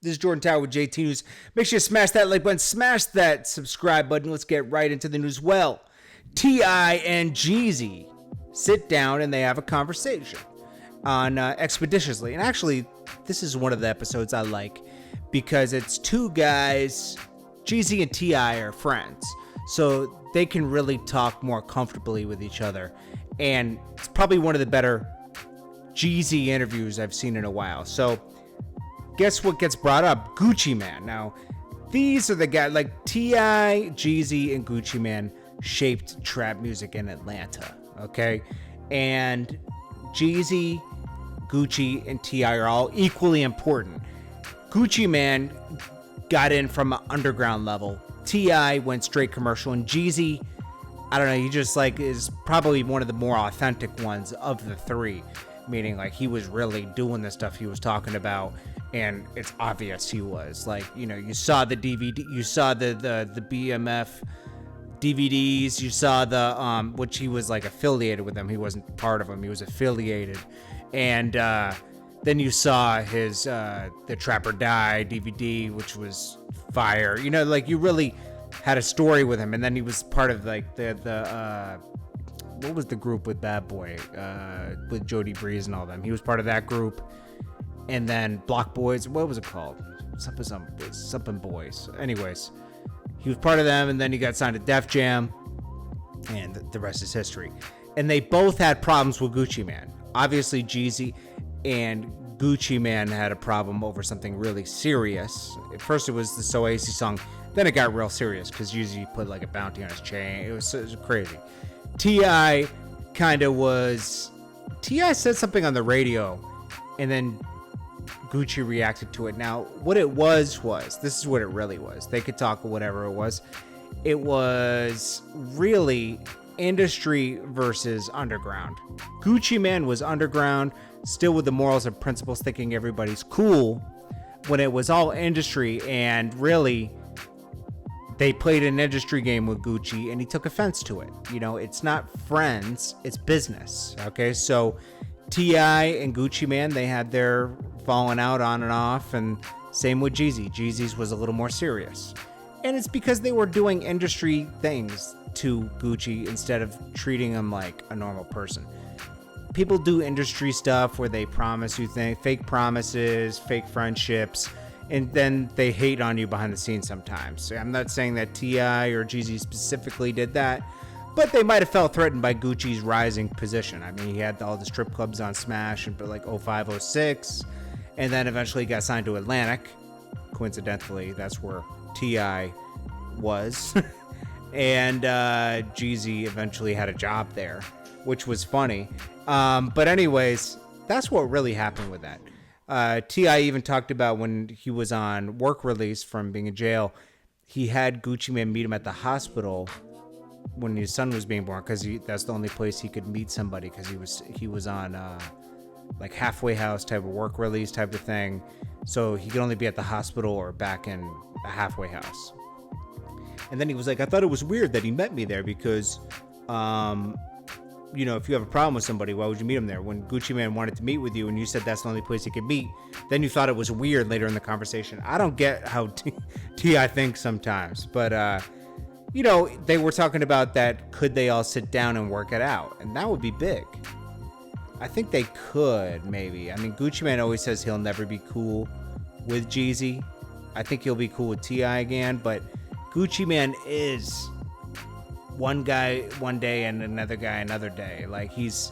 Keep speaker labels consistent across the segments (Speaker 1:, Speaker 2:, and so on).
Speaker 1: This is Jordan Tower with JT News. Make sure you smash that like button, smash that subscribe button. Let's get right into the news. Well, T.I. and Jeezy sit down and they have a conversation on Expeditiously. And actually, this is one of the episodes I like because it's two guys. Jeezy and T.I. are friends, so they can really talk more comfortably with each other. And it's probably one of the better Jeezy interviews I've seen in a while. So guess what gets brought up? Gucci Mane. Now, these are the guys like T.I., Jeezy, and Gucci Mane shaped trap music in Atlanta, okay? And Jeezy, Gucci, and T.I. are all equally important. Gucci Mane got in from an underground level. T.I. went straight commercial, and Jeezy, I don't know, he just like is probably one of the more authentic ones of the three, meaning like he was really doing the stuff he was talking about, and it's obvious he was. Like, you know, you saw the DVD, you saw the BMF DVDs, you saw the which he was like affiliated with them. He wasn't part of them, he was affiliated. And then you saw his The Trapper Die DVD, which was fire. You know, like you really had a story with him. And then he was part of like the what was the group with Bad Boy, with Jody Breeze and all them. He was part of that group. And then Block Boys, what was it called? Something Boys. Anyways, he was part of them, and then he got signed to Def Jam, and the rest is history. And they both had problems with Gucci Mane. Obviously, Jeezy and Gucci Mane had a problem over something really serious. At first, it was the So AC song. Then it got real serious because Jeezy put like a bounty on his chain. It was crazy. T.I. kind of was... T.I. said something on the radio, and then Gucci reacted to it. Now, what it was, this is what it really was. They could talk whatever it was. It was really industry versus underground. Gucci Mane was underground, still with the morals and principles, thinking everybody's cool, when it was all industry, and really they played an industry game with Gucci, and he took offense to it. You know, it's not friends, it's business. Okay, so T.I. and Gucci Mane, they had their falling out on and off, and same with Jeezy. Jeezy's was a little more serious. And it's because they were doing industry things to Gucci instead of treating him like a normal person. People do industry stuff where they promise you things, fake promises, fake friendships, and then they hate on you behind the scenes sometimes. I'm not saying that T.I. or Jeezy specifically did that, but they might have felt threatened by Gucci's rising position. I mean, he had all the strip clubs on Smash in like 05, 06, and then eventually got signed to Atlantic. Coincidentally, that's where T.I. was. And Jeezy eventually had a job there, which was funny. But anyways, that's what really happened with that. T.I. even talked about when he was on work release from being in jail, he had Gucci Mane meet him at the hospital when his son was being born, because that's the only place he could meet somebody, because he was on like halfway house type of work release type of thing, so he could only be at the hospital or back in a halfway house. And then he was like, I thought it was weird that he met me there because you know, if you have a problem with somebody, why would you meet him there? When Gucci Mane wanted to meet with you and you said that's the only place he could meet, then you thought it was weird later in the conversation. I don't get how T.I. thinks sometimes, but you know, they were talking about that, could they all sit down and work it out? And that would be big. I think they could, maybe. I mean, Gucci Mane always says he'll never be cool with Jeezy. I think he'll be cool with T.I. again, but Gucci Mane is one guy one day and another guy another day. Like, he's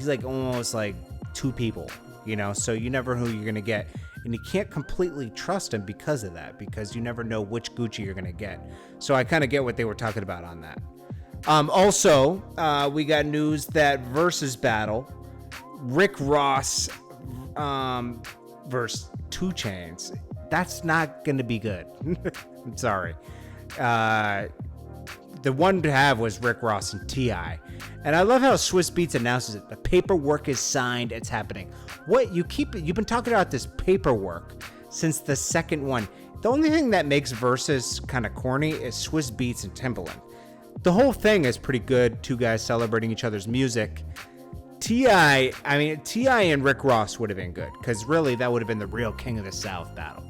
Speaker 1: like almost like two people, you know? So you never know who you're going to get. And you can't completely trust him because of that, because you never know which Gucci you're going to get. So I kind of get what they were talking about on that. Also, we got news that versus battle, Rick Ross versus 2 Chainz. That's not going to be good. I'm sorry. The one to have was Rick Ross and T.I. And I love how Swiss Beats announces it. The paperwork is signed. It's happening. You've been talking about this paperwork since the second one. The only thing that makes Versus kind of corny is Swiss Beats and Timbaland. The whole thing is pretty good. Two guys celebrating each other's music. T.I., I mean, T.I. and Rick Ross would have been good, because really that would have been the real King of the South battle.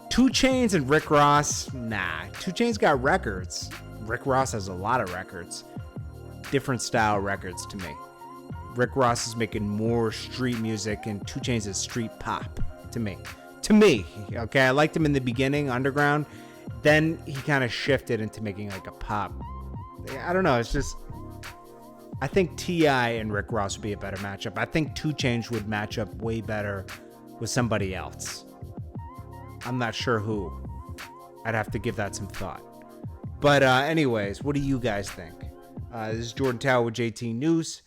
Speaker 1: 2 Chainz and Rick Ross, nah. 2 Chainz got records. Rick Ross has a lot of records. Different style records to me. Rick Ross is making more street music, and 2 Chainz is street pop to me. To me, okay? I liked him in the beginning, underground. Then he kind of shifted into making like a pop. I don't know. It's just, I think T.I. and Rick Ross would be a better matchup. I think 2 Chainz would match up way better with somebody else. I'm not sure who. I'd have to give that some thought. But anyways, what do you guys think? This is Jordan Tower with JT News.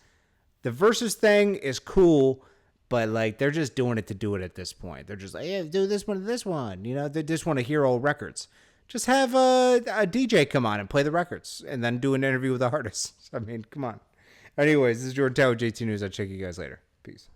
Speaker 1: The Versus thing is cool, but like they're just doing it to do it at this point. They're just like, yeah, do this one to this one. You know, they just want to hear old records. Just have a DJ come on and play the records and then do an interview with the artists. I mean, come on. Anyways, this is Jordan Tower with JT News. I'll check you guys later. Peace.